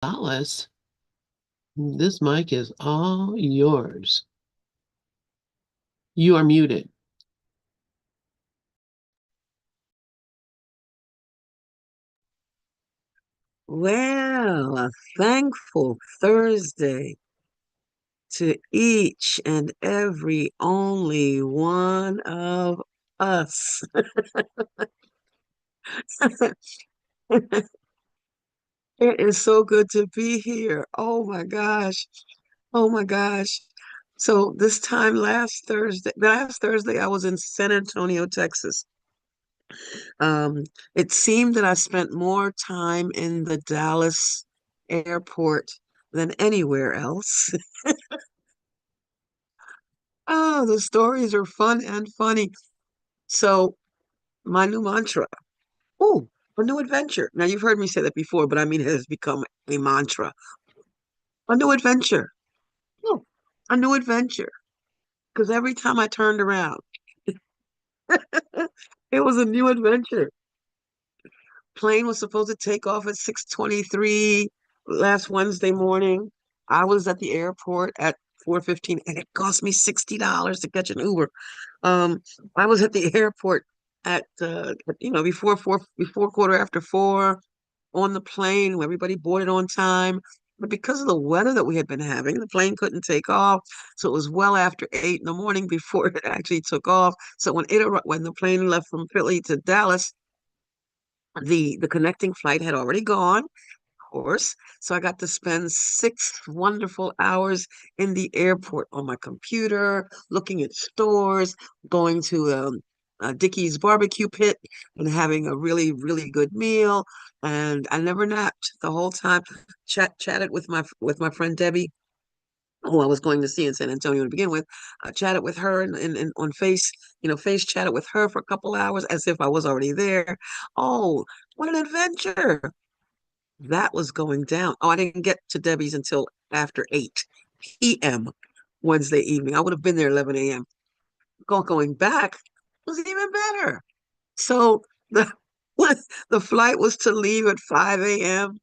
Gonzalez, this mic is all yours. You are muted. Well, a thankful Thursday to each and every only one of us. It is so good to be here. Oh my gosh. Oh my gosh. So this time last Thursday, I was in San Antonio, Texas. Um, it seemed that I spent more time in the Dallas airport than anywhere else. Oh, the stories are fun and funny. So, my new mantra. Oh, a new adventure. Now, you've heard me say that before, but I mean, it has become a mantra. A new adventure. Oh, a new adventure. Because every time I turned around, it was a new adventure. Plane was supposed to take off at 6:23 last Wednesday morning. I was at the airport at 4:15, and it cost me $60 to catch an Uber. Um, I was at the airport at before quarter after four on the plane where everybody boarded on time. But because of the weather that we had been having, the plane couldn't take off. So it was well after 8 in the morning before it actually took off. So when the plane left from Philly to Dallas, the connecting flight had already gone, of course. So I got to spend 6 wonderful hours in the airport on my computer, looking at stores, going to Dickie's barbecue pit and having a really, really good meal. And I never napped the whole time. Chatted with my friend Debbie, who I was going to see in San Antonio to begin with. I chatted with her and on Face chatted with her for a couple hours as if I was already there. Oh, what an adventure! That was going down. Oh, I didn't get to Debbie's until after 8 p.m. Wednesday evening. I would have been there 11 a.m. Going back was even better. So the the flight was to leave at 5 a.m.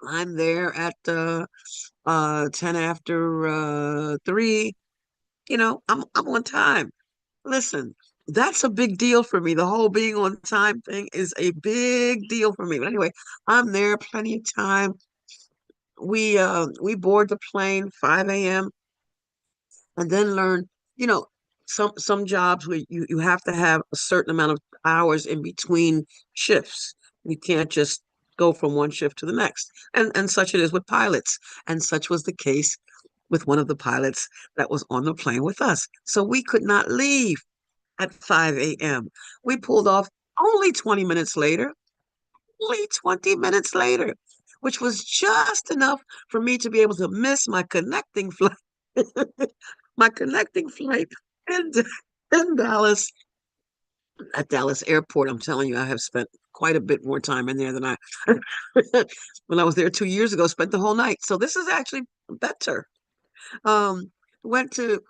I'm there at 10 after 3. I'm on time. Listen, that's a big deal for me. The whole being on time thing is a big deal for me. But anyway, I'm there, plenty of time. We board the plane 5 a.m. and then learn, you know, some jobs where you have to have a certain amount of hours in between shifts. You can't just go from one shift to the next. And such it is with pilots. And such was the case with one of the pilots that was on the plane with us. So we could not leave at 5 a.m. We pulled off only 20 minutes later, only 20 minutes later, which was just enough for me to be able to miss my connecting flight. My connecting flight in, in Dallas, at Dallas Airport. I'm telling you, I have spent quite a bit more time in there than I when I was there 2 years ago, spent the whole night. So this is actually better. Um, went to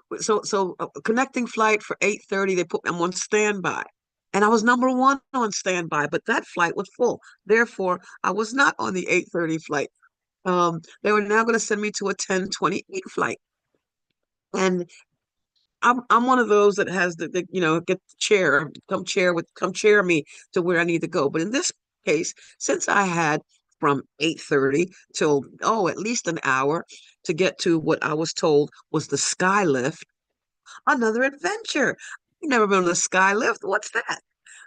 connecting flight for 8:30. They put I'm on standby. And I was number one on standby, but that flight was full. Therefore, I was not on the 8:30 flight. They were now going to send me to a 10:28 flight. And I'm one of those that has get the chair, come chair me to where I need to go. But in this case, since I had from 8:30 till at least an hour to get to what I was told was the sky lift, another adventure. I've never been on the sky lift. What's that?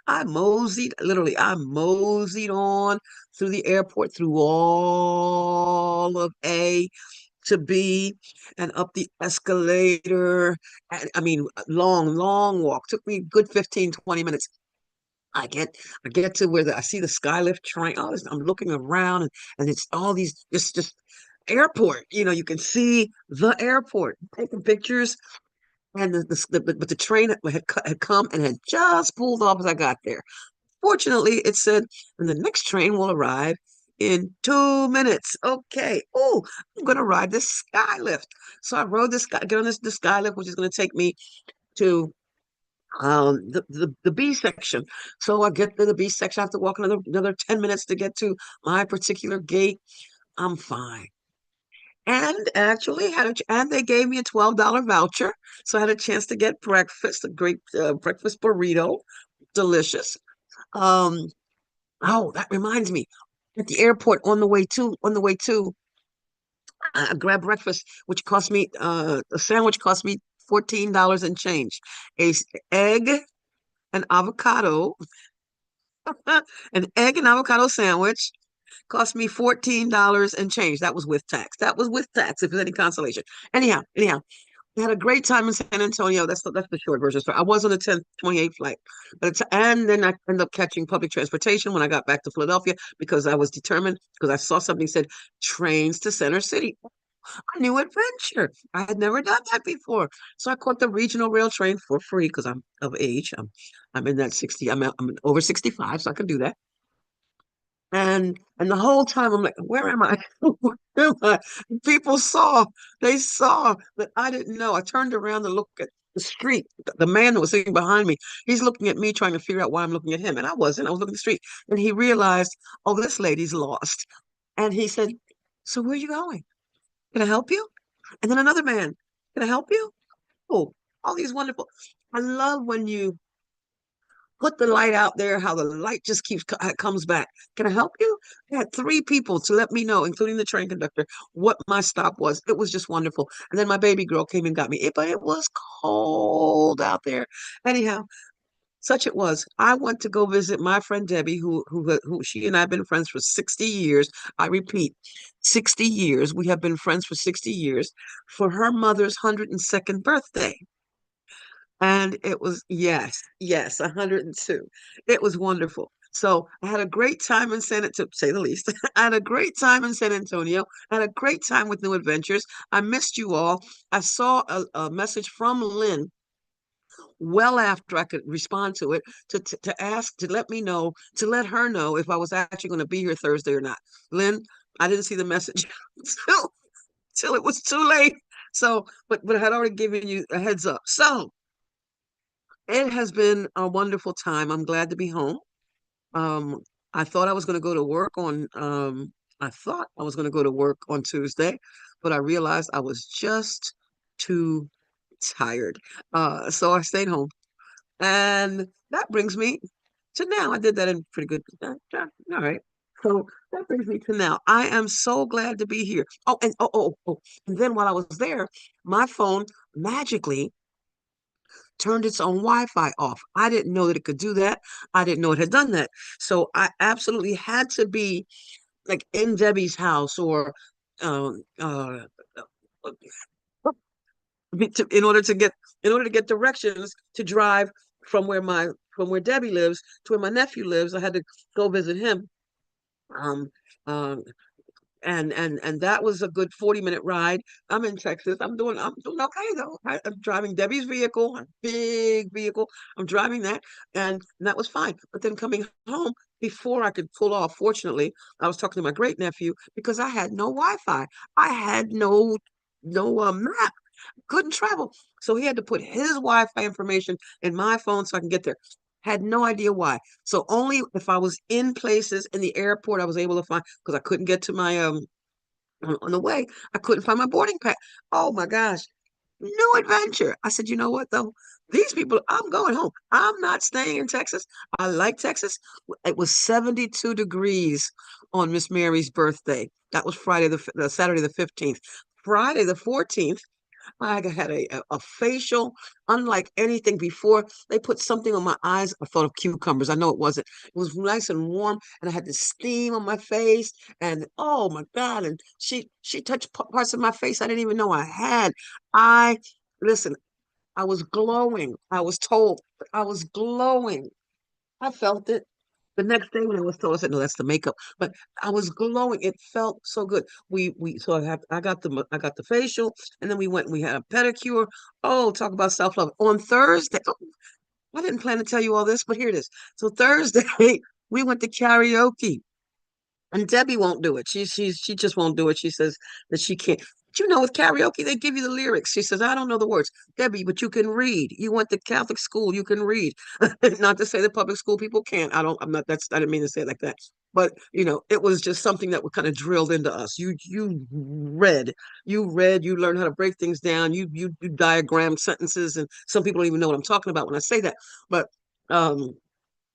I moseyed on through the airport, through all of A to B and up the escalator. I mean, long, long walk. Took me a good 15, 20 minutes. I get I get to where I see the skylift train. Oh, I'm looking around and it's all these just airport. You can see the airport. Taking pictures and but the train had come and had just pulled off as I got there. Fortunately, it said, and the next train will arrive in 2 minutes. Okay. Oh, I'm going to ride this sky lift. So I rode get on this sky lift, which is going to take me to the B section. So I get to the B section. I have to walk another 10 minutes to get to my particular gate. I'm fine. And actually and they gave me a $12 voucher. So I had a chance to get breakfast, a great breakfast burrito, delicious. Um, oh, that reminds me, at the airport on the way to, I grabbed breakfast, which cost me, a sandwich cost me $14 and change. Egg, an avocado, an egg and avocado sandwich cost me $14 and change. That was with tax. That was with tax, if it's any consolation. Anyhow, I had a great time in San Antonio. That's the short version. So I was on the 10:28 flight, and then I ended up catching public transportation when I got back to Philadelphia because I was determined because I saw something said trains to Center City. A new adventure. I had never done that before. So I caught the regional rail train for free because I'm of age. I'm in that 60, I'm over 65, so I can do that. And the whole time I'm like, where am I? Where am I? People they saw that I didn't know. I turned around to look at the street. The man that was sitting behind me, he's looking at me, trying to figure out why I'm looking at him. And I wasn't. I was looking at the street. And he realized, oh, this lady's lost. And he said, so where are you going? Can I help you? And then another man, can I help you? Oh, all these wonderful. I love when you put the light out there, how the light just comes back. Can I help you? I had three people to let me know, including the train conductor, what my stop was. It was just wonderful. And then my baby girl came and got me. But it was cold out there. Anyhow, such it was. I went to go visit my friend Debbie, who she and I have been friends for 60 years. I repeat, 60 years. We have been friends for 60 years for her mother's 102nd birthday. And it was, yes, 102. It was wonderful. So I had a great time in to say the least. I had a great time in San Antonio. I had a great time with New Adventures. I missed you all. I saw a message from Lynn well after I could respond to it to ask, to let me know, to let her know if I was actually going to be here Thursday or not. Lynn, I didn't see the message till, till it was too late. So, but I had already given you a heads up. So it has been a wonderful time. I'm glad to be home. Um, I thought I was going to go to work on, I thought I was going to go to work on Tuesday, but I realized I was just too tired. So I stayed home. And that brings me to now. I did that in pretty good. All right. So that brings me to now. I am so glad to be here. And then while I was there, my phone magically turned its own Wi-Fi off. I didn't know that it could do that. I didn't know it had done that. So I absolutely had to be like in Debbie's house or um, uh, in order to get directions to drive from from where Debbie lives to where my nephew lives. I had to go visit him. Um, um, and that was a good 40-minute ride. I'm in Texas. I'm doing okay though. I'm driving Debbie's vehicle, a big vehicle. I'm driving that, and that was fine. But then coming home before I could pull off, fortunately, I was talking to my great nephew because I had no Wi-Fi. I had no map. Couldn't travel. So he had to put his Wi-Fi information in my phone so I can get there. Had no idea why. So only if I was in places in the airport I was able to find because I couldn't get to my on the way, I couldn't find my boarding pass. Oh my gosh. New adventure. I said, you know what though? These people, I'm going home. I'm not staying in Texas. I like Texas. It was 72 degrees on Miss Mary's birthday. That was Saturday the 15th. Friday the 14th, I had a facial unlike anything before. They put something on my eyes. I thought of cucumbers. I know it wasn't. It was nice and warm, and I had the steam on my face. And oh my God! And she touched parts of my face I didn't even know I had. I listen. I was glowing. I was told I was glowing. I felt it. The next day when I was told, I said, "No, that's the makeup." But I was glowing. It felt so good. So I got the facial, and then we went and we had a pedicure. Oh, talk about self love on Thursday. Oh, I didn't plan to tell you all this, but here it is. So Thursday we went to karaoke. And Debbie won't do it. She just won't do it. She says that she can't. But you know, with karaoke, they give you the lyrics. She says, I don't know the words. Debbie, but you can read. You went to Catholic school, you can read. Not to say the public school people can't. I'm not, I didn't mean to say it like that. but it was just something that was kind of drilled into us. You learned how to break things down. You diagrammed sentences, and some people don't even know what I'm talking about when I say that. But um,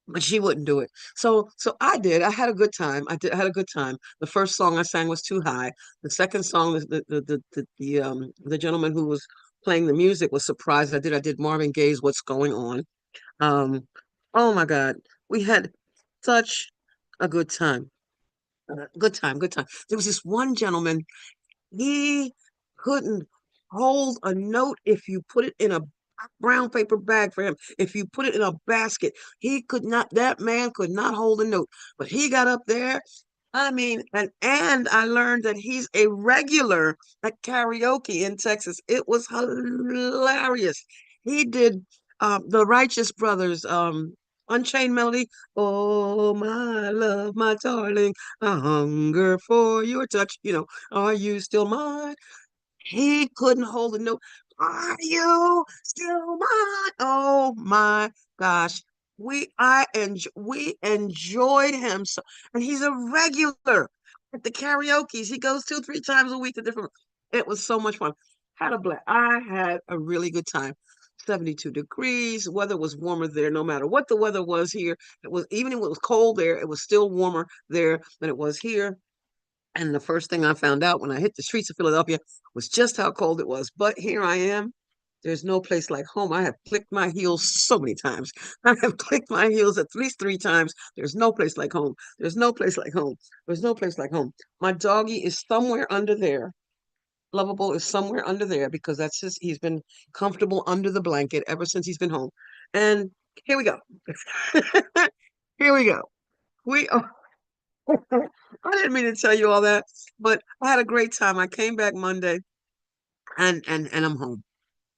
but she wouldn't do it. So I did. I had a good time. I had a good time. The first song I sang was Too High. The second song, the gentleman who was playing the music was surprised I did Marvin Gaye's What's Going On. Um, oh my God, we had such a good time. Good time, good time. There was this one gentleman, he couldn't hold a note if you put it in a brown paper bag for him. If you put it in a basket, he could not, that man could not hold a note. But he got up there. I mean, and I learned that he's a regular at karaoke in Texas. It was hilarious. He did the Righteous Brothers, Unchained Melody. Oh, my love, my darling, I hunger for your touch. Are you still mine? He couldn't hold a note. Are you still mine? Oh my gosh. We enjoyed him so, and he's a regular at the karaoke's. He goes 2, 3 times a week to different. It was so much fun. Had a blast. I had a really good time. 72 degrees. Weather was warmer there, no matter what the weather was here. It was, even if it was cold there, it was still warmer there than it was here. And the first thing I found out when I hit the streets of Philadelphia was just how cold it was. But here I am. There's no place like home. I have clicked my heels so many times. I have clicked my heels at least 3 times. There's no place like home. There's no place like home. There's no place like home. My doggy is somewhere under there. Lovable is somewhere under there because he's been comfortable under the blanket ever since he's been home. And here we go. Here we go. We are I didn't mean to tell you all that, but I had a great time. I came back Monday and I'm home.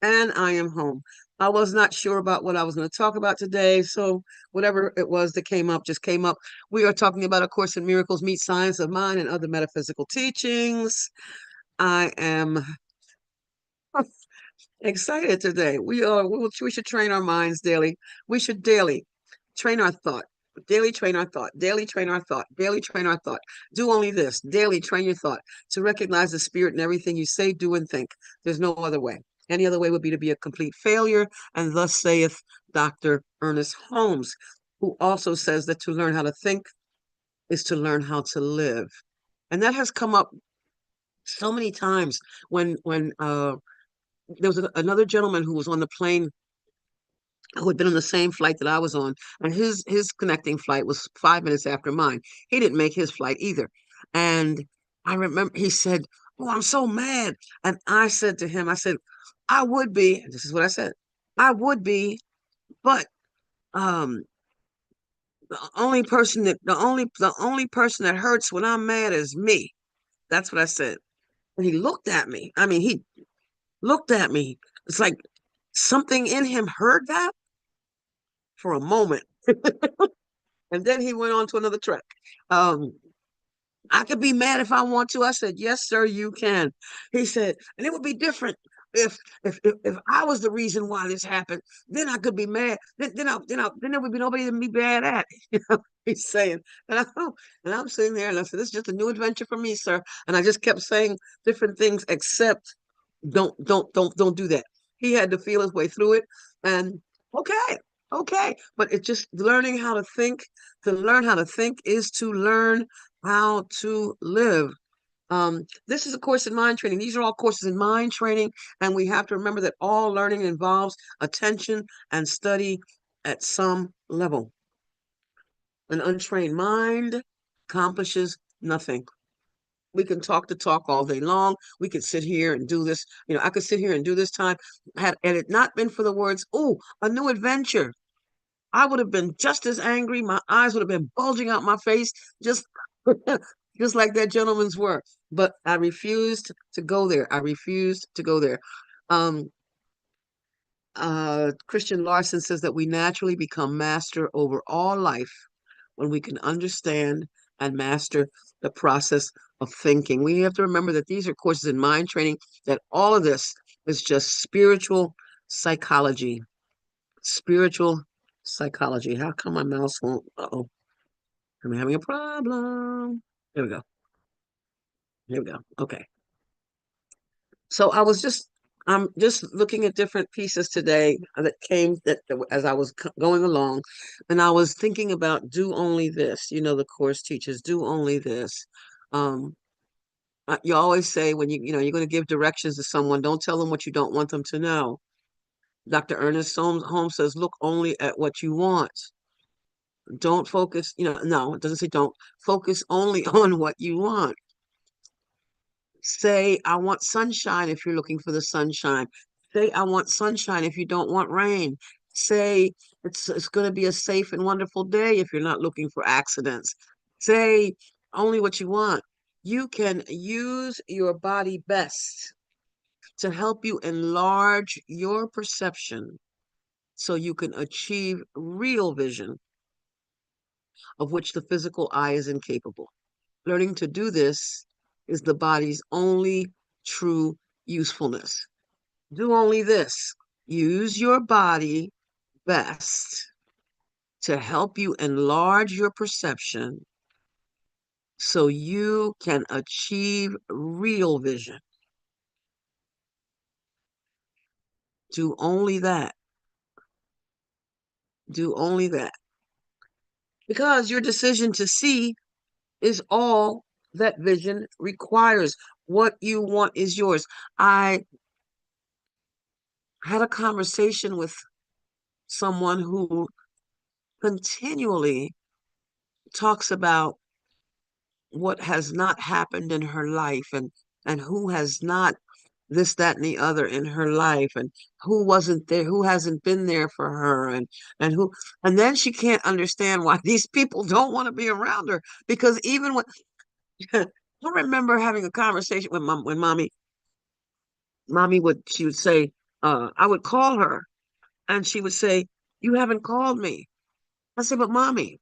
And I am home. I was not sure about what I was going to talk about today, so whatever it was that came up just came up. We are talking about A Course in Miracles Meet Science of Mind and Other Metaphysical Teachings. I am excited today. We should train our minds daily. We should daily train our thought. Daily train our thought. Daily train our thought. Daily train our thought. Do only this. Daily train your thought to recognize the spirit in everything you say, do, and think. There's no other way. Any other way would be to be a complete failure. And thus saith Dr. Ernest Holmes, who also says that to learn how to think is to learn how to live. And that has come up so many times when there was another gentleman who was on the plane who had been on the same flight that I was on, and his connecting flight was 5 minutes after mine. He didn't make his flight either. And I remember he said, "Oh, I'm so mad." And I said to him, I said, "I would be," this is what I said, "I would be, but um the only person that hurts when I'm mad is me." That's what I said. And he looked at me. I mean, he looked at me. It's like something in him heard that for a moment. And then he went on to another track. Um, I could be mad if I want to. I said, "Yes, sir, you can." He said, "And it would be different if I was the reason why this happened. Then I could be mad. Then there would be nobody to be mad at." He's saying, and I'm sitting there and I said, "This is just a new adventure for me, sir." And I just kept saying different things, except don't do that. He had to feel his way through it, and okay, okay. But it's just learning how to think. To learn how to think is to learn how to live. This is a course in mind training. These are all courses in mind training, and we have to remember that all learning involves attention and study at some level. An untrained mind accomplishes nothing. We can talk the talk all day long. We could sit here and do this. I could sit here and do this time. Had it not been for the words, "Oh, a new adventure," I would have been just as angry. My eyes would have been bulging out my face, just just like that gentleman's were. But I refused to go there. I refused to go there. Um, Christian Larson says that we naturally become master over all life when we can understand and master the process of thinking. We have to remember that these are courses in mind training, that all of this is just spiritual psychology. Spiritual psychology. How come my mouse won't? Uh-oh. I'm having a problem. There we go. Here we go. Okay. So I'm just looking at different pieces today that as I was going along, and I was thinking about do only this. The course teaches do only this. Um, you always say when you're going to give directions to someone, don't tell them what you don't want them to know. Dr. Ernest Holmes says, look only at what you want. Don't focus, no, it doesn't say don't. Focus only on what you want. Say, I want sunshine if you're looking for the sunshine. Say, I want sunshine if you don't want rain. Say, it's going to be a safe and wonderful day if you're not looking for accidents. Say only what you want. You can use your body best to help you enlarge your perception so you can achieve real vision of which the physical eye is incapable. Learning to do this is the body's only true usefulness. Do only this. Use your body best to help you enlarge your perception so you can achieve real vision. Do only that. Do only that. Because your decision to see is all that vision requires. What you want is yours. I had a conversation with someone who continually talks about what has not happened in her life and who has not this, that, and the other in her life, and who wasn't there, who hasn't been there for her, and who, and then she can't understand why these people don't want to be around her because even when I remember having a conversation with mom when mommy would she would say, I would call her and she would say, "You haven't called me." I said, "But mommy,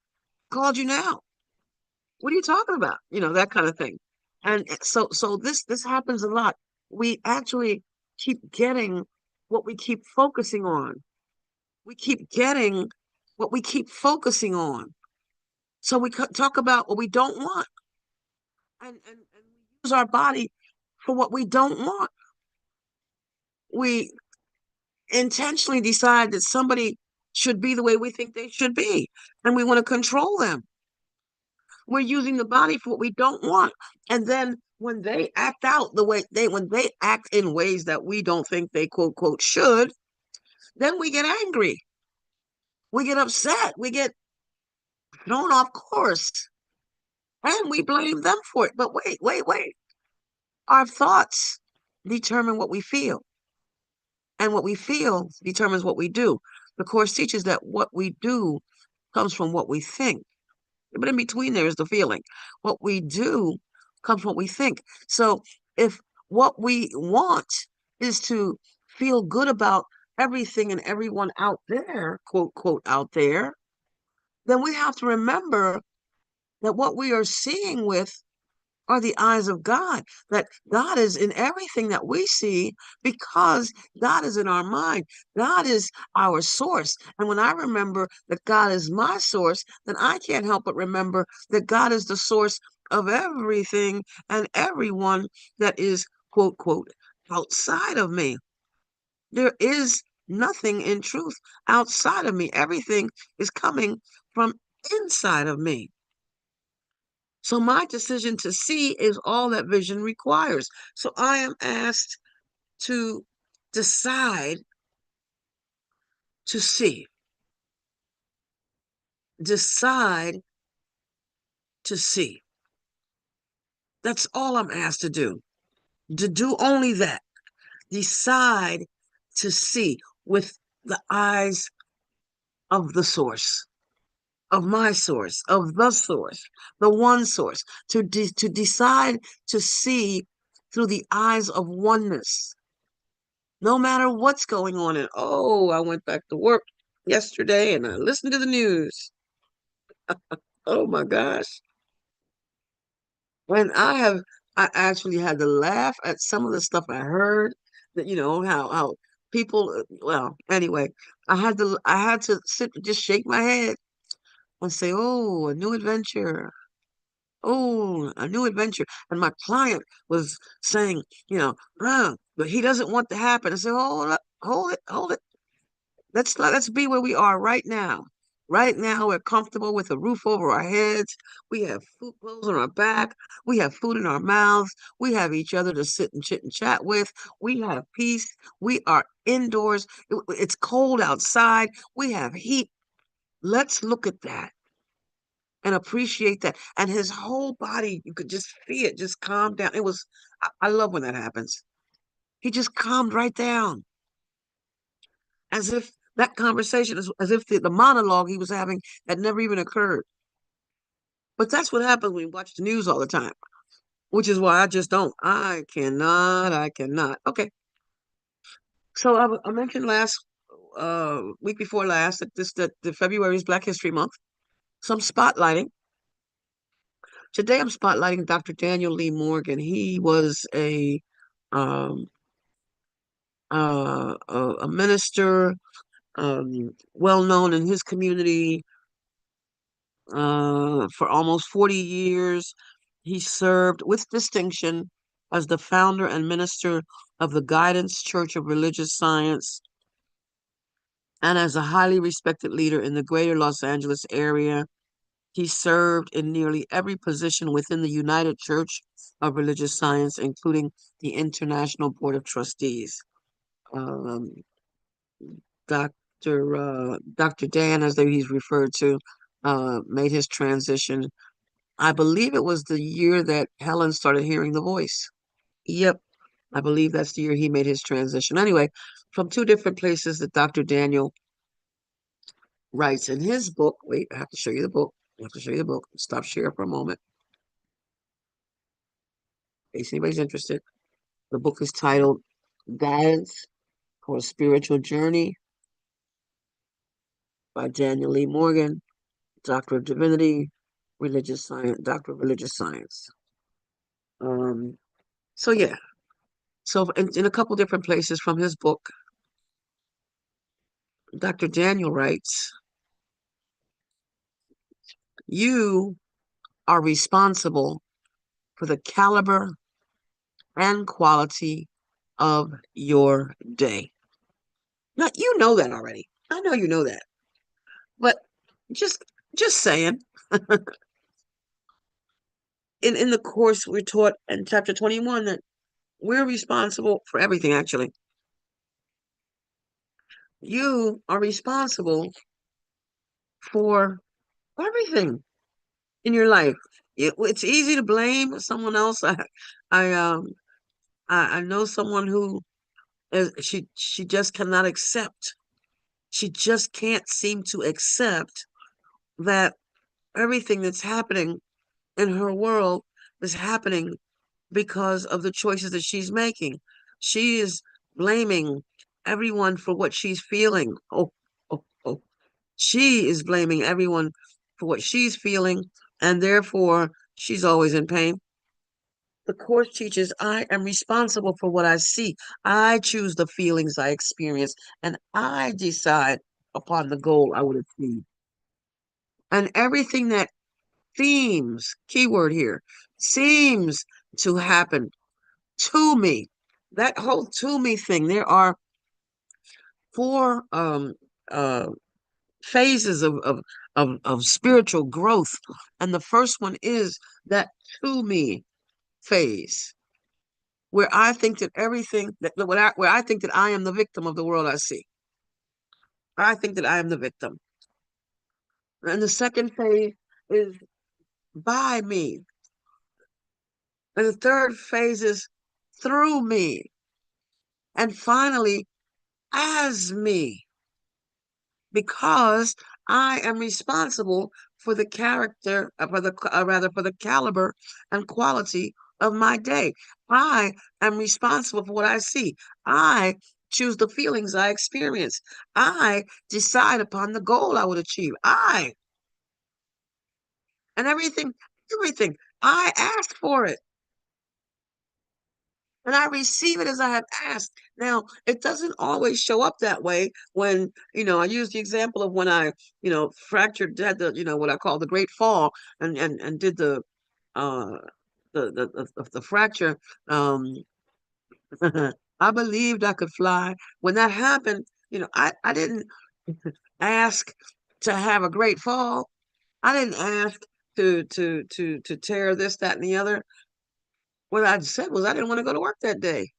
I called you now. What are you talking about?" That kind of thing. And so this happens a lot. We actually keep getting what we keep focusing on. We keep getting what we keep focusing on. So we talk about what we don't want, and we use our body for what we don't want. We intentionally decide that somebody should be the way we think they should be, and we want to control them. We're using the body for what we don't want. And then when they act out when they act in ways that we don't think they quote, quote, should, then we get angry. We get upset. We get thrown off course and we blame them for it. But wait, wait, wait. Our thoughts determine what we feel, and what we feel determines what we do. The Course teaches that what we do comes from what we think. But in between there is the feeling. What we do comes from what we think. So if what we want is to feel good about everything and everyone out there, quote, quote, out there, then we have to remember that what we are seeing with are the eyes of God, that God is in everything that we see because God is in our mind. God is our source. And when I remember that God is my source, then I can't help but remember that God is the source of everything and everyone that is, quote, quote, outside of me. There is nothing in truth outside of me. Everything is coming from inside of me. So my decision to see is all that vision requires. So I am asked to decide to see, decide to see. That's all I'm asked to do only that. Decide to see with the eyes of the source, of my source, of the one source, to decide to see through the eyes of oneness no matter what's going on. And oh, I went back to work yesterday and I listened to the news. Oh my gosh. When I actually had to laugh at some of the stuff I heard that, how people, well, anyway, I had to sit, just shake my head and say, "Oh, a new adventure. Oh, a new adventure." And my client was saying, but he doesn't want to happen. I said, "Hold up, hold it. Let's be where we are right now. Right now, we're comfortable with a roof over our heads. We have food clothes on our back. We have food in our mouths. We have each other to sit and chit and chat with. We have peace. We are indoors. It's cold outside. We have heat. Let's look at that and appreciate that." And his whole body, you could just see it just calm down. I love when that happens. He just calmed right down, as if that conversation is as if the monologue he was having had never even occurred. But that's what happens when you watch the news all the time, which is why I just don't. I cannot. I cannot. Okay. So I mentioned last week before last that the February is Black History Month. So I'm spotlighting. Today I'm spotlighting Dr. Daniel Lee Morgan. He was um, a minister, well known in his community for almost 40 years. He served with distinction as the founder and minister of the Guidance Church of Religious Science and as a highly respected leader in the greater Los Angeles area. He served in nearly every position within the United Church of Religious Science, including the International Board of Trustees. Um, Dr. Dan, as he's referred to, made his transition. I believe it was the year that Helen started hearing the voice. Yep, I believe that's the year he made his transition. Anyway, from two different places that Dr. Daniel writes in his book. Wait, I have to show you the book. I have to show you the book. Stop share for a moment, in case anybody's interested. The book is titled Guidance for a Spiritual Journey by Daniel Lee Morgan, Doctor of Divinity, Religious Science, Doctor of Religious Science. Um, so yeah, so in a couple different places from his book, Dr. Daniel writes, "You are responsible for the caliber and quality of your day." Now, you know that already. I know you know that. But just just saying, in the course we're taught in chapter 21 that we're responsible for everything, actually. You are responsible for everything in your life. It's easy to blame someone else. I um I know someone who she just cannot accept. She just can't seem to accept that everything that's happening in her world is happening because of the choices that she's making. She is blaming everyone for what she's feeling. Oh, oh, oh. She is blaming everyone for what she's feeling, and therefore she's always in pain. The Course teaches I am responsible for what I see. I choose the feelings I experience, and I decide upon the goal I would achieve. And everything that seems, keyword here, seems to happen to me. That whole to me thing, there are four uh phases of spiritual growth. And the first one is that to me phase, where I think that everything where I think that I am the victim of the world I see. I think that I am the victim. And the second phase is by me. And the third phase is through me. And finally, as me, because I am responsible for the character, rather for the caliber and quality of my day. I am responsible for what I see. I choose the feelings I experience. I decide upon the goal I would achieve. And everything, I ask for it. and I receive it as I have asked. Now, it doesn't always show up that way when, I use the example of when I, fractured, had the, what I call the great fall and did uh, the fracture. Um, I believed I could fly. When that happened, I didn't ask to have a great fall. I didn't ask to tear this, that, and the other. What I said was I didn't want to go to work that day.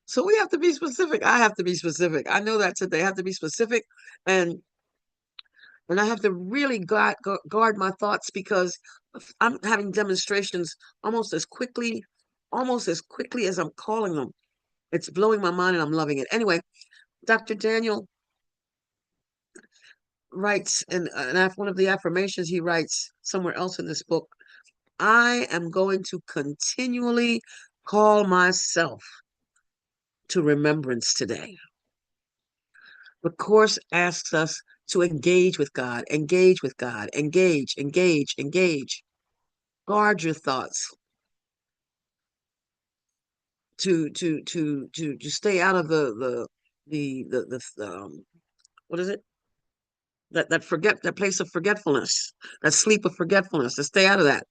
So we have to be specific. I have to be specific. I know that today. I have to be specific, and I have to really guard my thoughts because I'm having demonstrations almost as quickly as I'm calling them. It's blowing my mind, and I'm loving it. Anyway, Dr. Daniel writes, and one of the affirmations he writes somewhere else in this book. I am going to continually call myself to remembrance today. The Course asks us to engage with God, engage with God, engage, engage, engage. Guard your thoughts to stay out of the what is it? That place of forgetfulness, that sleep of forgetfulness, to stay out of that.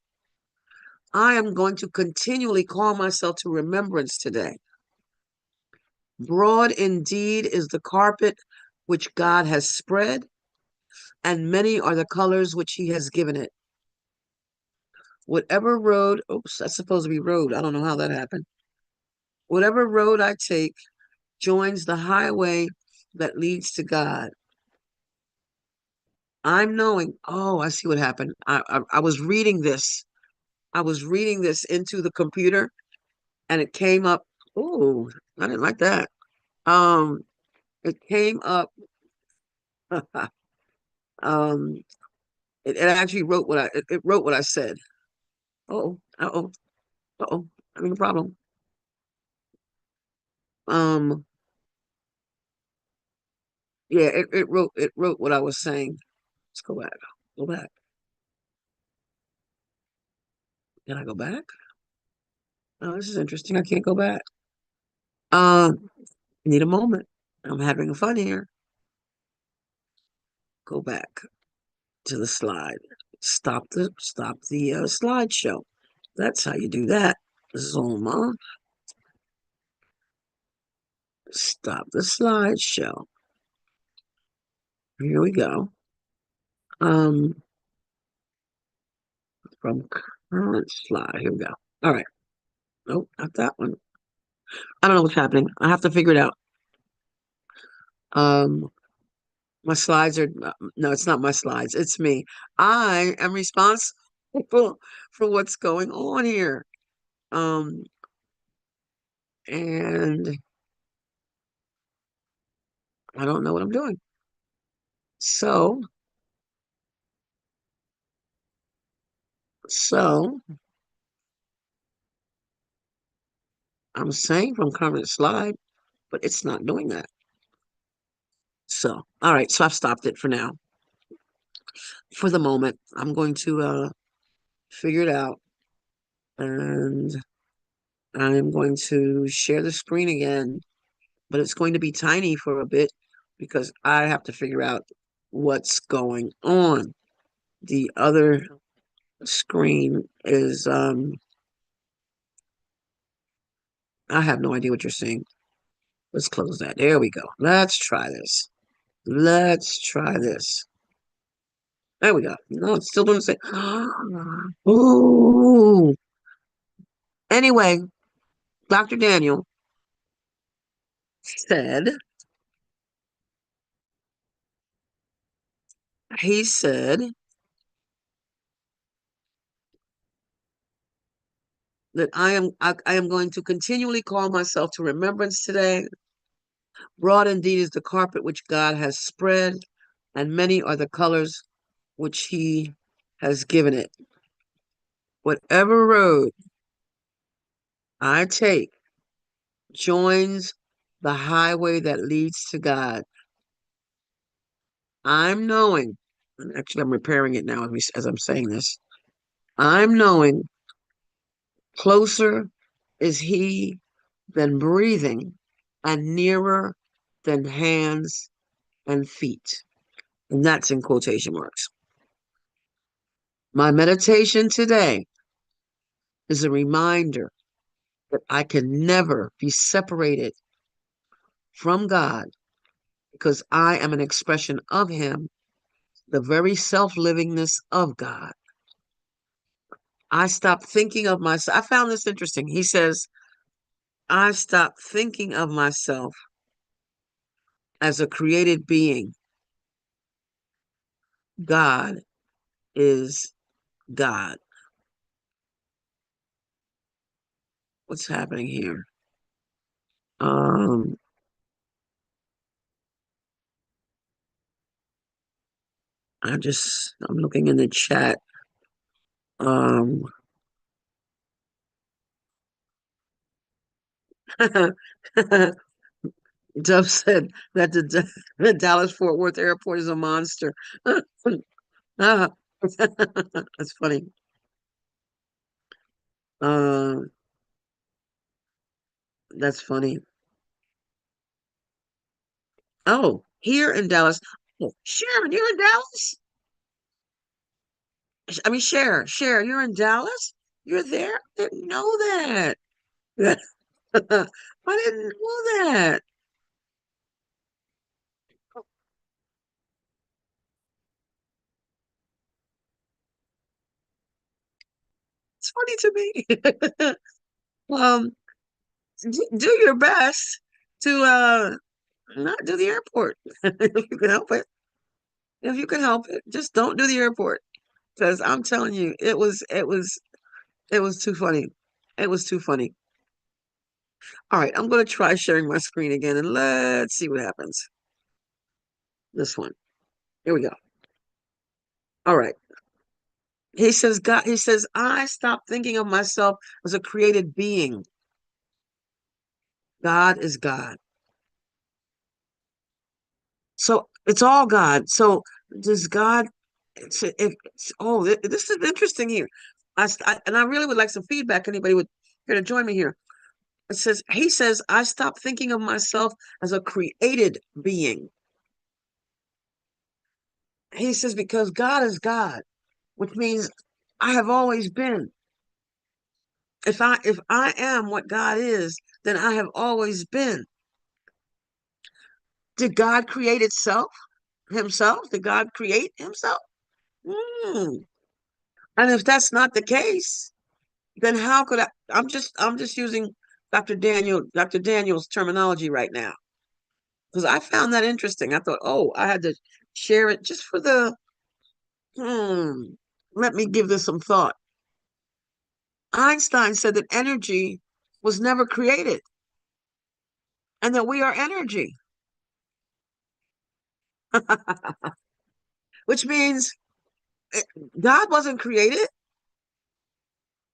I am going to continually call myself to remembrance today. Broad indeed is the carpet which God has spread, and many are the colors which he has given it. Whatever road, oops, that's supposed to be road. I don't know how that happened. Whatever road I take joins the highway that leads to God. I'm knowing, oh, I see what happened. I was reading this. I was reading this into the computer and it came up. Oh, I didn't like that. Um, it came up. um, it actually wrote it wrote what I said. Oh, oh, oh, having a problem. Um, yeah, it wrote what I was saying. Let's go back. Go back. Can I go back? Oh, this is interesting. I can't go back. Um, need a moment. I'm having fun here. Go back to the slide. Stop the slideshow. That's how you do that. Zulma, stop the slideshow. Here we go. Um, from current slide. Here we go. All right. Nope, not that one. I don't know what's happening. I have to figure it out. Um, my slides are no, it's not my slides. It's me. I am responsible for what's going on here. Um, and I don't know what I'm doing. So, so I'm saying from current slide, but it's not doing that. So, all right. So I've stopped it for now. For the moment, I'm going to figure it out, and I'm going to share the screen again, but it's going to be tiny for a bit because I have to figure out what's going on. The other screen is I have no idea what you're seeing. Let's close that. There we go. Let's try this. Let's try this. There we go. No, it's still doing the same. Ooh. Anyway, Dr. Daniel said, he said that I am going to continually call myself to remembrance today. Broad indeed is the carpet which God has spread, and many are the colors which he has given it. Whatever road I take joins the highway that leads to God. I'm knowing, actually, I'm repairing it now as I'm saying this. I'm knowing closer is he than breathing and nearer than hands and feet. And that's in quotation marks. My meditation today is a reminder that I can never be separated from God because I am an expression of Him, the very self livingness of God. I stopped thinking of myself. I found this interesting. He says, I stopped thinking of myself as a created being. God is God. What's happening here? Um, I'm looking in the chat. Um, Dove said that the Dallas Fort Worth airport is a monster. Ah, that's funny. Uh, that's funny. Oh, here in Dallas. Oh, Sharon, you're in Dallas? I mean, Cher, you're in Dallas? You're there? I didn't know that. I didn't know that. It's funny to me. Um, do your best to not do the airport if you can help it. If you can help it, just don't do the airport because I'm telling you, it was too funny. It was too funny. All right, I'm going to try sharing my screen again and let's see what happens. This one. Here we go. All right. He says, I stopped thinking of myself as a created being. God is God. So it's all God. So does God, this is interesting here. And I really would like some feedback. Anybody would here to join me here. He says, I stopped thinking of myself as a created being. He says, because God is God, which means I have always been. If I am what God is, then I have always been. Did God create himself? Did God create himself? Hmm. And if that's not the case, then how could I'm just using Dr. Daniel's terminology right now. Because I found that interesting. I thought, oh, I had to share it just for hmm, let me give this some thought. Einstein said that energy was never created and that we are energy, which means eh, God wasn't created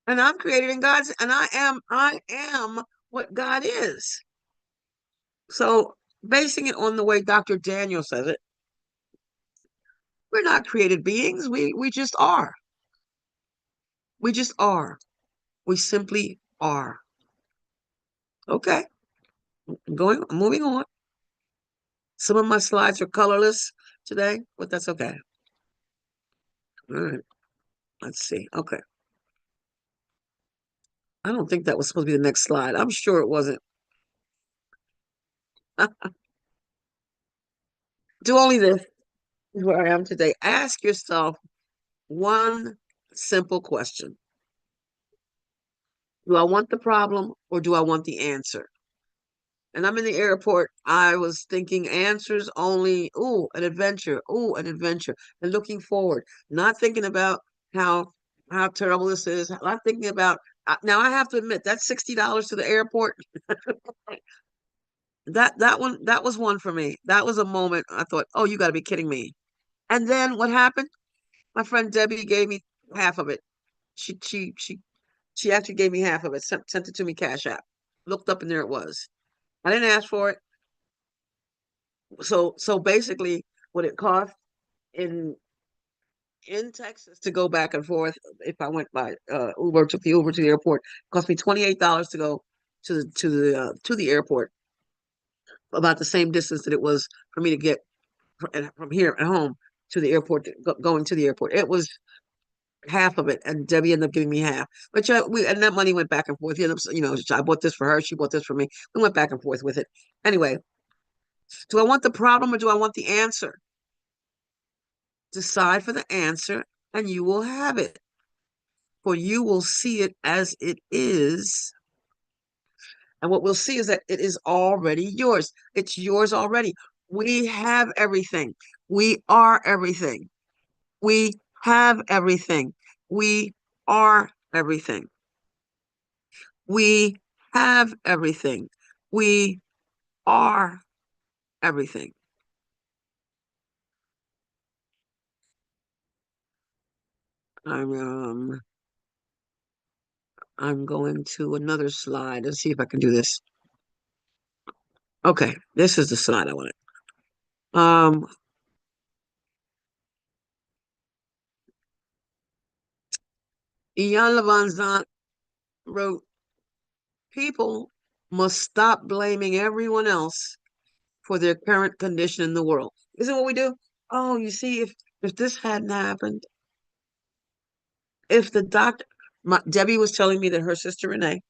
and I'm created in God's, and I am what God is. So basing it on the way Dr. Daniel says it, we're not created beings. We just are. We just are. We simply are. Okay. I'm moving on. Some of my slides are colorless today, but that's okay. All right. Let's see. Okay. I don't think that was supposed to be the next slide. I'm sure it wasn't. Do only this is where I am today. Ask yourself one simple question. Do I want the problem or do I want the answer? And I'm in the airport. I was thinking answers only. Ooh, an adventure. Ooh, an adventure. And looking forward, not thinking about how how terrible this is. Not thinking about now. I have to admit that's $60 to the airport. That was one for me. That was a moment I thought, oh, you got to be kidding me. And then what happened? My friend Debbie gave me half of it. She she she she actually gave me half of it. Sent it to me Cash App. Looked up and there it was. I didn't ask for it. So basically, what it cost in in Texas to go back and forth. If I went by Uber, took the Uber to the airport, it cost me $28 to go to the airport, about the same distance that it was for me to get from here at home to the airport, going to the airport. It was half of it, and Debbie ended up giving me half. But we and that money went back and forth. I bought this for her, she bought this for me. We went back and forth with it. Anyway, do I want the problem or do I want the answer? Decide for the answer, and you will have it. For you will see it as it is. And what we'll see is that it is already yours. It's yours already. We have everything. We are everything. We have everything. We are everything. We have everything. We are everything. I'm um I'm going to another slide. Let's see if I can do this. Okay, this is the slide I wanted. Um, Ian Levanzant wrote, "People must stop blaming everyone else for their current condition in the world." Isn't what we do? Oh, you see, if this hadn't happened, if the doctor, Debbie was telling me that her sister Renee,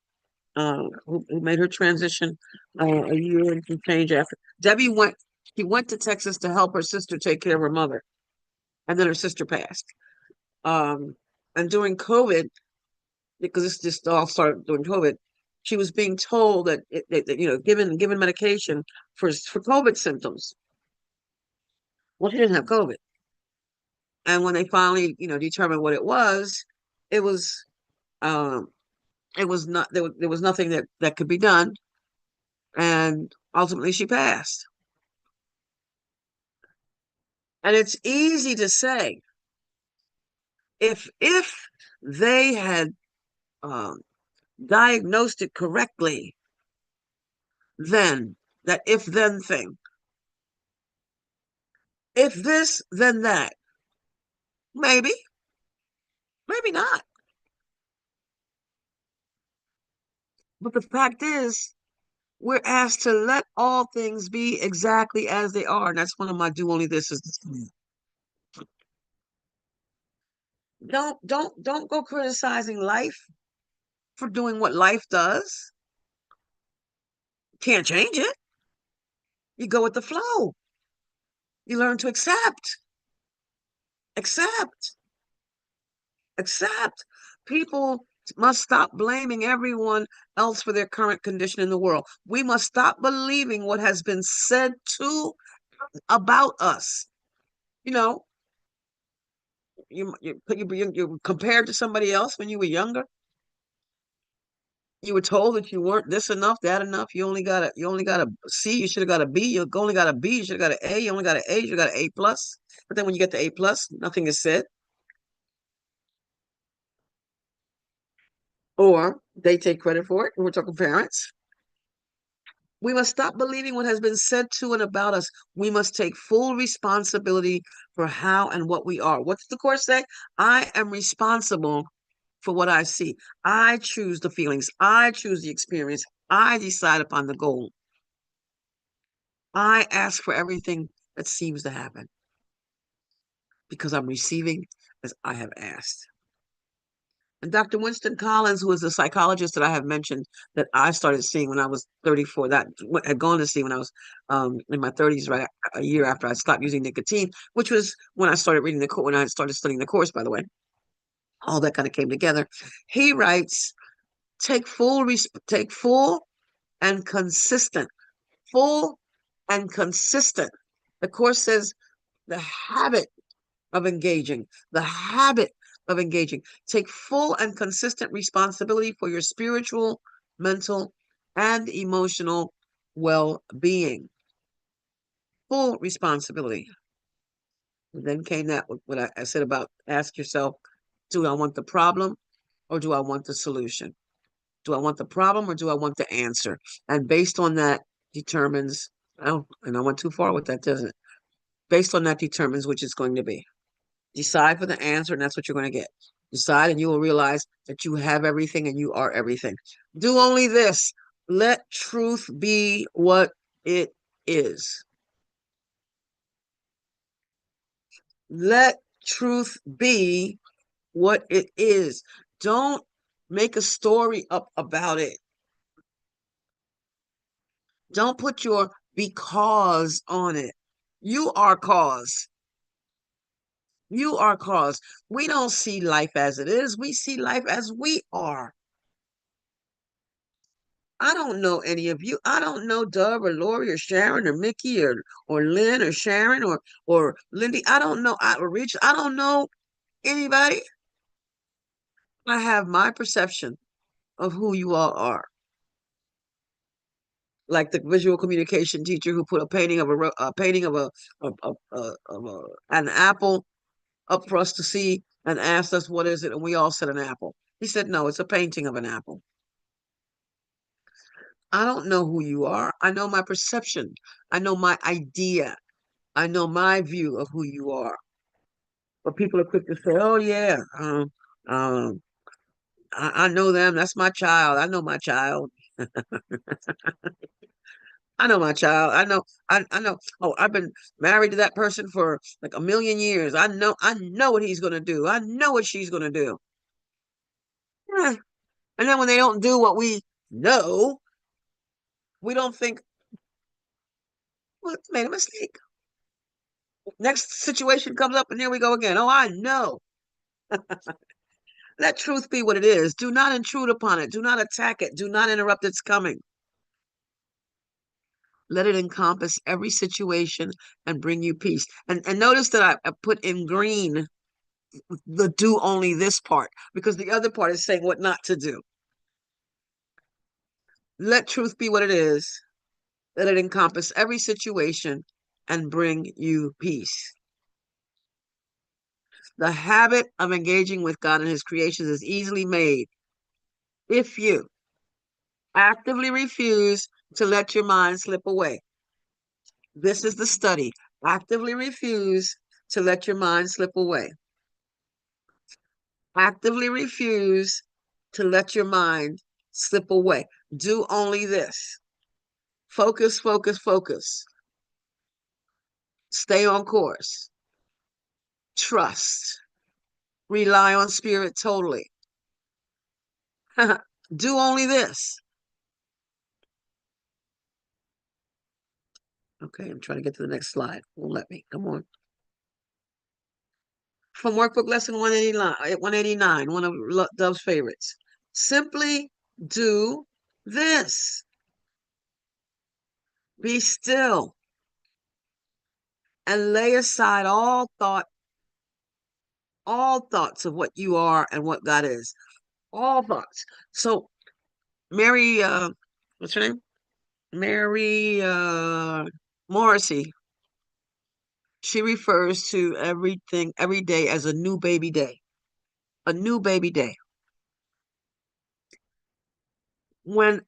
who made her transition a year and some change after, Debbie went, she went to Texas to help her sister take care of her mother, and then her sister passed. Um, and during COVID, because this just all started during COVID, she was being told that, given medication for COVID symptoms. Well, she didn't have COVID. And when they finally, determined what it was, um, it was not there was nothing that could be done, and ultimately she passed. And it's easy to say, if they had um, diagnosed it correctly, then that if then thing, if this then that, maybe, maybe not. But the fact is, we're asked to let all things be exactly as they are. And that's one of my do only this is. Don't go criticizing life for doing what life does. Can't change it. You go with the flow. You learn to accept, accept. People must stop blaming everyone else for their current condition in the world. We must stop believing what has been said to about us. You know, you compared to somebody else when you were younger. You were told that you weren't this enough, that enough. You only got a C. You should have got a B. You only got a B. You should have got an A. You only got an A. You should have got an A plus. But then when you get the A plus, nothing is said. Or they take credit for it. And we're talking parents. We must stop believing what has been said to and about us. We must take full responsibility for how and what we are. What does the Course say? I am responsible for what I see. I choose the feelings. I choose the experience. I decide upon the goal. I ask for everything that seems to happen because I'm receiving as I have asked. And Dr. Winston Collins, who is a psychologist that I have mentioned that I started seeing when I was 34, that had gone to see when I was in my 30s, right a year after I stopped using nicotine, which was when I started reading the course, when I started studying the course, by the way. All that kind of came together. He writes, take full and consistent, full and consistent. The course says the habit of engaging, the habit of engaging. Take full and consistent responsibility for your spiritual, mental, and emotional well being. Full responsibility. And then came that what I said about ask yourself, do I want the problem or do I want the solution? Do I want the problem or do I want the answer? And based on that determines, oh, and I went too far with that, doesn't it? Based on that determines which it's going to be. Decide for the answer, and that's what you're going to get. Decide, and you will realize that you have everything and you are everything. Do only this. Let truth be what it is. Let truth be what it is. Don't make a story up about it. Don't put your because on it. You are cause. You are cause. We don't see life as it is. We see life as we are. I don't know any of you. I don't know Dub or Lori or Sharon or Mickey or Lynn or Sharon or Lindy. I don't know or Rich. I don't know anybody. I have my perception of who you all are. Like the visual communication teacher who put a painting of a painting of an apple up for us to see and asked us what is it, and we all said an apple. He said, no, it's a painting of an apple. I don't know who you are. I know my perception. I know my idea. I know my view of who you are. But people are quick to say, oh yeah, um, I know them. That's my child. I know my child. I know my child. I know. Oh, I've been married to that person for like a million years. I know what he's gonna do. I know what she's gonna do. Eh. And then when they don't do what we know, we don't think, well, made a mistake. Next situation comes up and here we go again. Oh, I know. Let truth be what it is. Do not intrude upon it. Do not attack it. Do not interrupt its coming. Let it encompass every situation and bring you peace. And notice that I put in green the do only this part because the other part is saying what not to do. Let truth be what it is. Let it encompass every situation and bring you peace. The habit of engaging with God and his creations is easily made if you actively refuse to let your mind slip away. This is the study. Actively refuse to let your mind slip away. Actively refuse to let your mind slip away. Do only this. Focus, focus, focus. Stay on course. Trust. Rely on spirit totally. Do only this. Okay, I'm trying to get to the next slide. Won't let me. Come on. From workbook lesson 189, one of Dove's favorites. Simply do this. Be still and lay aside all thoughts of what you are and what God is. All thoughts. So Mary, what's her name? Mary Morrissey. She refers to everything every day as a new baby day. A new baby day. When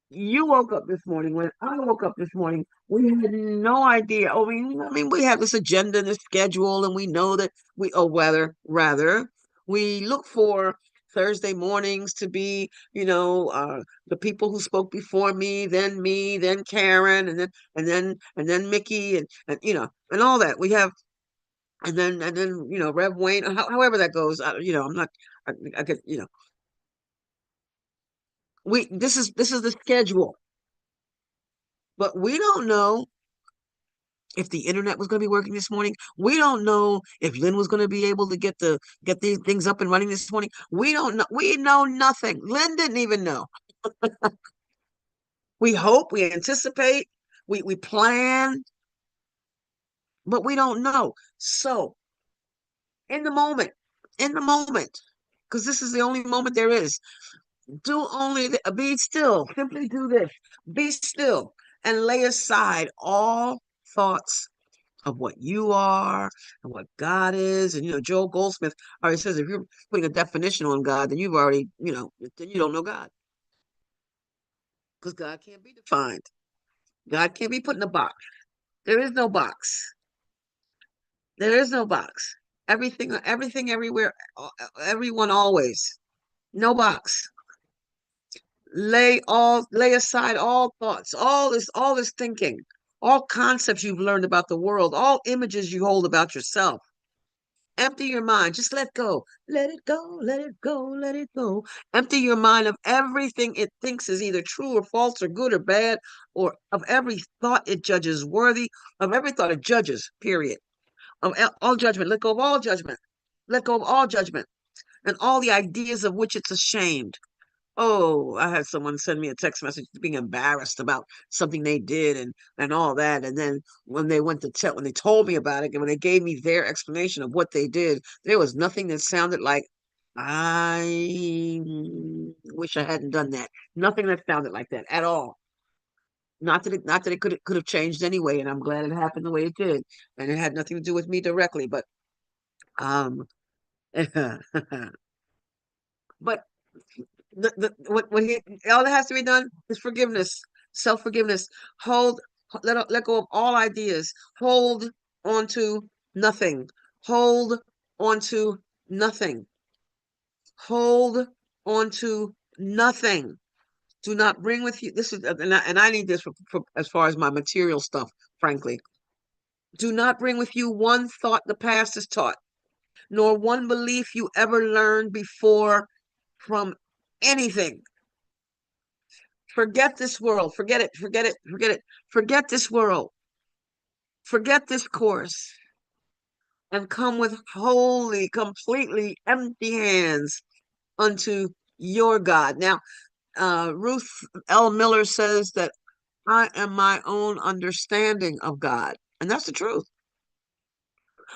you woke up this morning, when I woke up this morning, we had no idea. I mean, we have this agenda and this schedule, and we know that rather, we look for Thursday mornings to be, the people who spoke before me, then Karen, and then Mickey, and all that. We have, and then Rev Wayne, however that goes. I'm not, I could, we this is the schedule. But we don't know if the internet was going to be working this morning. We don't know if Lynn was going to be able to get these things up and running this morning. We don't know. We know nothing. Lynn didn't even know. We hope, we anticipate, we plan, but we don't know. So in in the moment, because this is the only moment there is, be still. Simply do this. Be still and lay aside all thoughts of what you are and what God is. And Joel Goldsmith already says if you're putting a definition on God, then you've already, then you don't know God. Because God can't be defined. God can't be put in a box. There is no box. There is no box. everything, everywhere, everyone, always. No box. Lay aside all thoughts, all this thinking, all concepts you've learned about the world, all images you hold about yourself. Empty your mind. Just let go. Let it go. Let it go. Let it go. Empty your mind of everything it thinks is either true or false or good or bad, or of every thought it judges worthy, of every thought it judges, period. Of all judgment. Let go of all judgment. Let go of all judgment and all the ideas of which it's ashamed. Oh, I had someone send me a text message being embarrassed about something they did and all that. And then when they went to tell, when they told me about it, and when they gave me their explanation of what they did, there was nothing that sounded like, I wish I hadn't done that. Nothing that sounded like that at all. Not that it could have changed anyway, and I'm glad it happened the way it did. And it had nothing to do with me directly, but um but what he all that has to be done is forgiveness, self-forgiveness. Let go of all ideas. Hold on to nothing. Hold on to nothing. Hold on to nothing. Do not bring with you. This is and I need this for as far as my material stuff, frankly. Do not bring with you one thought the past has taught, nor one belief you ever learned before from anything. Forget this world. Forget it. Forget it. Forget it. Forget this world. Forget this course and come with wholly, completely empty hands unto your God. Now, Ruth L. Miller says that I am my own understanding of God. And that's the truth.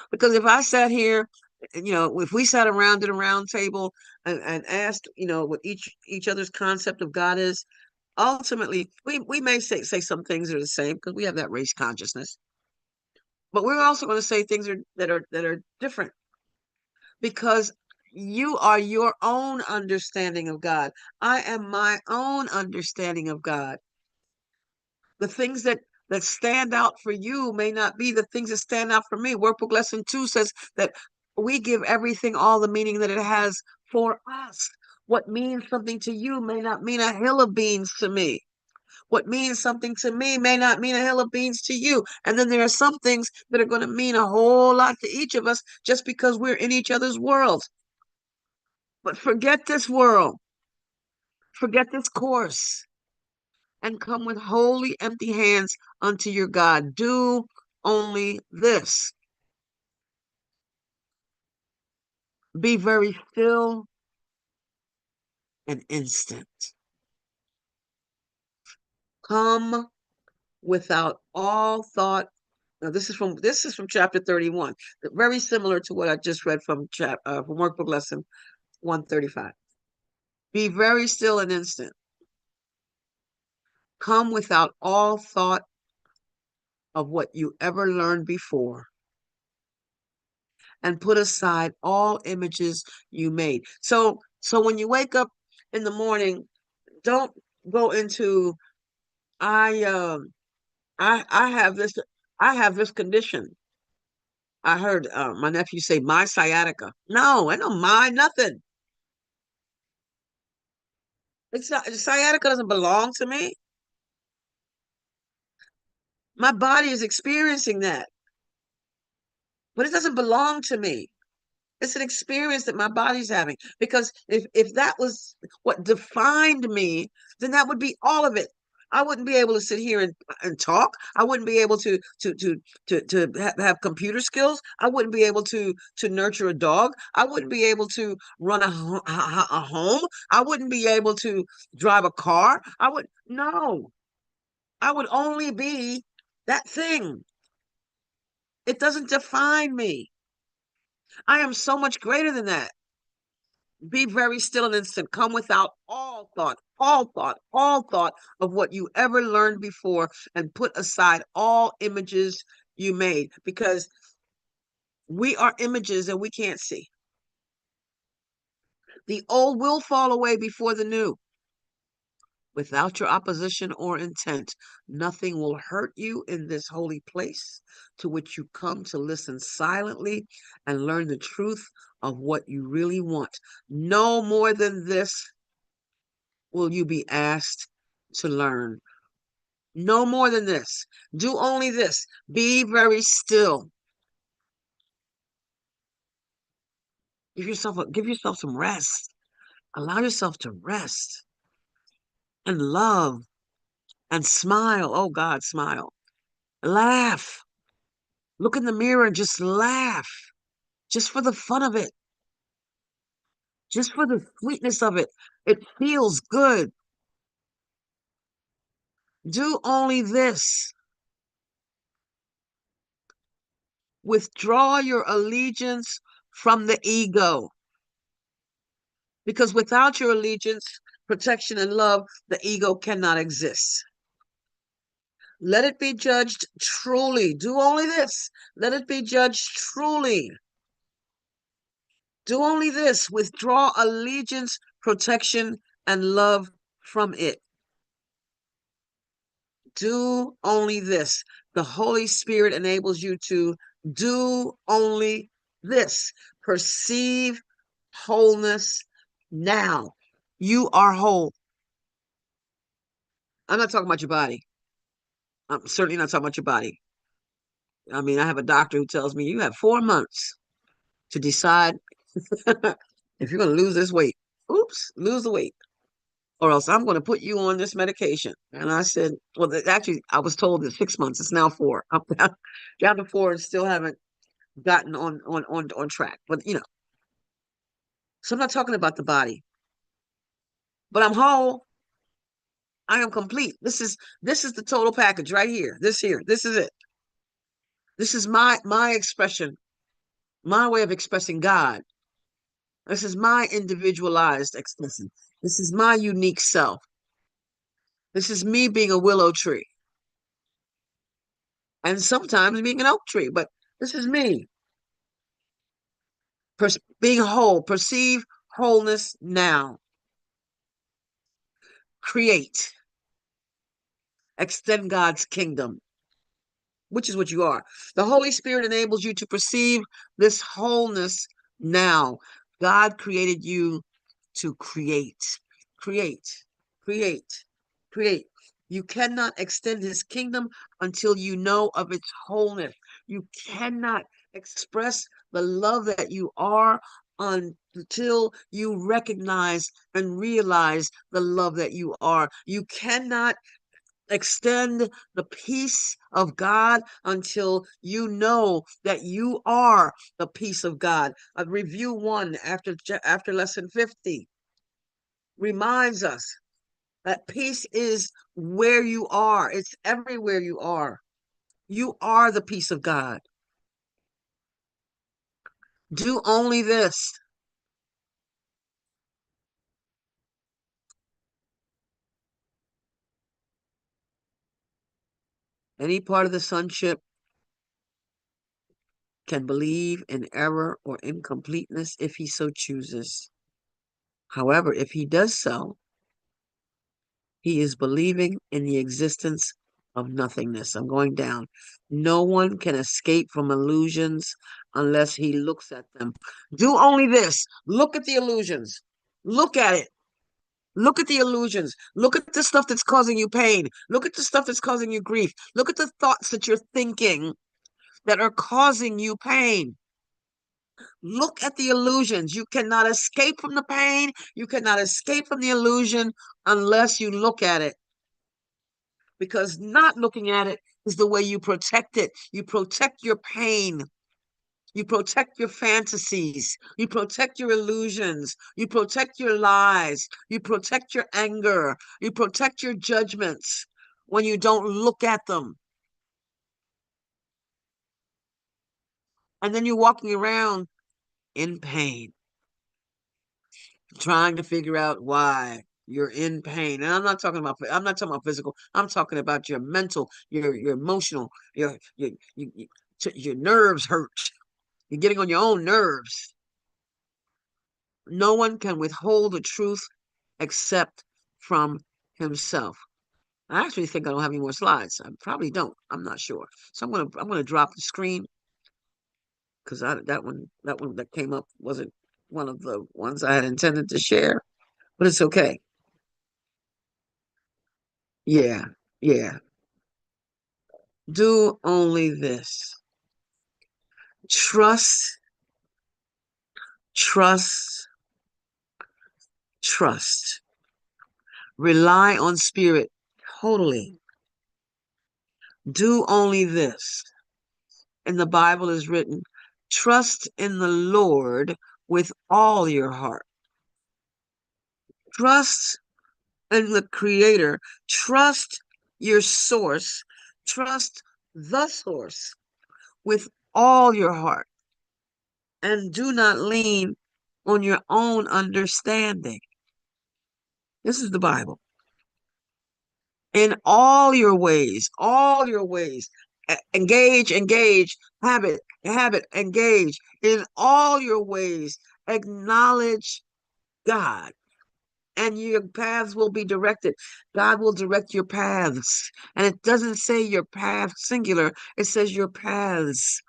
Because if I sat here, if we sat around at a round table and asked, what each other's concept of God is, ultimately, we may say some things are the same because we have that race consciousness, but we're also going to say things that are different because you are your own understanding of God. I am my own understanding of God. The things that stand out for you may not be the things that stand out for me. Workbook lesson 2 says that we give everything all the meaning that it has for us. What means something to you may not mean a hill of beans to me. What means something to me may not mean a hill of beans to you. And then there are some things that are going to mean a whole lot to each of us just because we're in each other's worlds. But forget this world, forget this course, and come with wholly empty hands unto your God. Do only this. Be very still and instant. Come without all thought. Now, this is from chapter 31, very similar to what I just read from workbook lesson 135. Be very still and instant. Come without all thought of what you ever learned before, and put aside all images you made. So when you wake up in the morning, don't go into I I have this condition. I heard my nephew say my sciatica. No, I don't mind nothing. It's not sciatica doesn't belong to me. My body is experiencing that, but it doesn't belong to me. It's an experience that my body's having. Because if that was what defined me, then that would be all of it. I wouldn't be able to sit here and talk. I wouldn't be able to have computer skills. I wouldn't be able to nurture a dog. I wouldn't be able to run a home. I wouldn't be able to drive a car. I would no. I would only be that thing. It doesn't define me. I am so much greater than that. Be very still and instant. Come without all thought of what you ever learned before, and put aside all images you made, because we are images and we can't see. The old will fall away before the new. without your opposition or intent. Nothing will hurt you in this holy place to which you come to listen silently and learn the truth of what you really want. No more than this will you be asked to learn. No more than this. Do only this. Be very still. Give yourself some rest. Allow yourself to rest and love and smile. Oh God, smile. Laugh. Look in the mirror and just laugh. Just for the fun of it. Just for the sweetness of it. It feels good. Do only this. Withdraw your allegiance from the ego. Because without your allegiance, protection, and love, the ego cannot exist. Let it be judged truly. Do only this. Let it be judged truly. Do only this. Withdraw allegiance, protection, and love from it. Do only this. The Holy Spirit enables you to do only this. Perceive wholeness now. You are whole. I'm not talking about your body. I'm certainly not talking about your body. I mean, I have a doctor who tells me you have 4 months to decide if you're going to lose this weight. Oops, lose the weight. Or else I'm going to put you on this medication. And I said, well, actually, I was told that 6 months. It's now 4. I'm down to 4 and still haven't gotten on track. But so I'm not talking about the body, but I'm whole. I am complete. This is the total package right here. This is it. This is my expression, my way of expressing God. This is my individualized expression. This is my unique self. This is me being a willow tree and sometimes being an oak tree, but this is me being whole. Perceive wholeness now. Create, extend God's kingdom, which is what you are. The Holy Spirit enables you to perceive this wholeness now. God created you to create, create, create. You cannot extend his kingdom until you know of its wholeness. You cannot express the love that you are until you recognize and realize the love that you are. You cannot extend the peace of God until you know that you are the peace of God. Review 1 after lesson 50 reminds us that peace is where you are. It's everywhere you are. You are the peace of God. Do only this. Any part of the sonship can believe in error or incompleteness if he so chooses. However, if he does so, he is believing in the existence of nothingness. I'm going down. No one can escape from illusions unless he looks at them. Do only this. Look at the illusions. Look at it. Look at the illusions. Look at the stuff that's causing you pain. Look at the stuff that's causing you grief. Look at the thoughts that you're thinking that are causing you pain. Look at the illusions. You cannot escape from the pain. You cannot escape from the illusion unless you look at it. Because not looking at it is the way you protect it. You protect your pain. You protect your fantasies. You protect your illusions. You protect your lies. You protect your anger. You protect your judgments when you don't look at them. And then you're walking around in pain, trying to figure out why you're in pain. And I'm not talking about physical. I'm talking about your mental, your emotional, your nerves hurt. You're getting on your own nerves. No one can withhold the truth except from himself. I actually think I don't have any more slides. I probably don't. I'm not sure. So I'm gonna drop the screen because that one that came up wasn't one of the ones I had intended to share, but it's okay. Yeah, yeah. Do only this. Trust, trust, trust. Rely on spirit totally. Do only this. In the Bible is written, trust in the Lord with all your heart. Trust in the Creator. Trust your source. Trust the source with all your heart. And do not lean on your own understanding. This is the Bible. In all your ways, engage, engage, habit, engage. In all your ways, acknowledge God, and your paths will be directed. God will direct your paths. And it doesn't say your path singular, it says your paths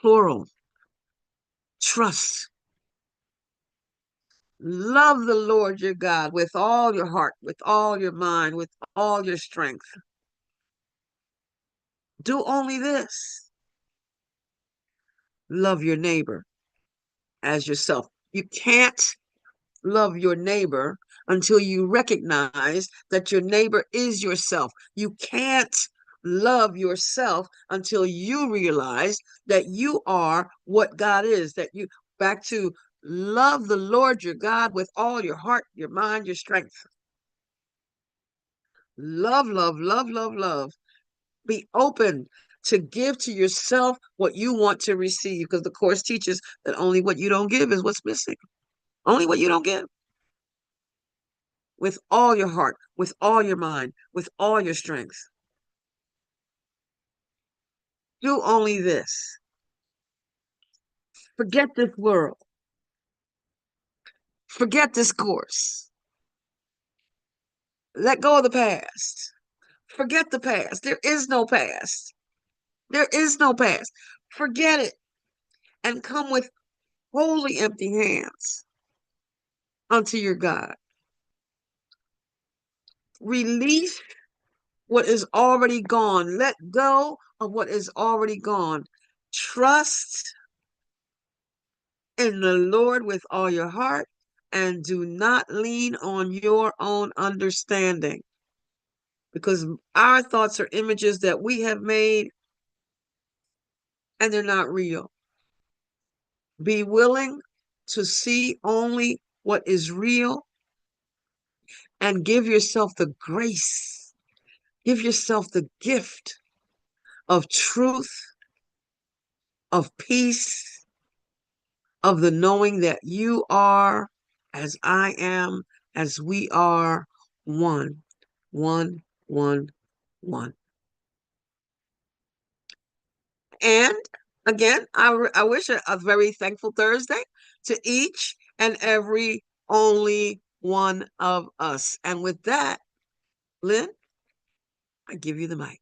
plural. Trust. Love the Lord your God with all your heart, with all your mind, with all your strength. Do only this. Love your neighbor as yourself. You can't love your neighbor until you recognize that your neighbor is yourself. You can't love yourself until you realize that you are what God is, that you back to love the Lord your God with all your heart, your mind, your strength. Love, love, love, love, love. Be open to give to yourself what you want to receive, because the Course teaches that only what you don't give is what's missing. Only what you don't give. With all your heart, with all your mind, with all your strength. Do only this. Forget this world. Forget this course. Let go of the past. Forget the past. There is no past. There is no past. Forget it and come with wholly empty hands unto your God. Release what is already gone. Let go of what is already gone. Trust in the Lord with all your heart and do not lean on your own understanding, because our thoughts are images that we have made and they're not real. Be willing to see only what is real and give yourself the grace, give yourself the gift of truth, of peace, of the knowing that you are, as I am, as we are, one, one, one, one. And again, I wish a very thankful Thursday to each and every only one of us. And with that, Lynn, I give you the mic.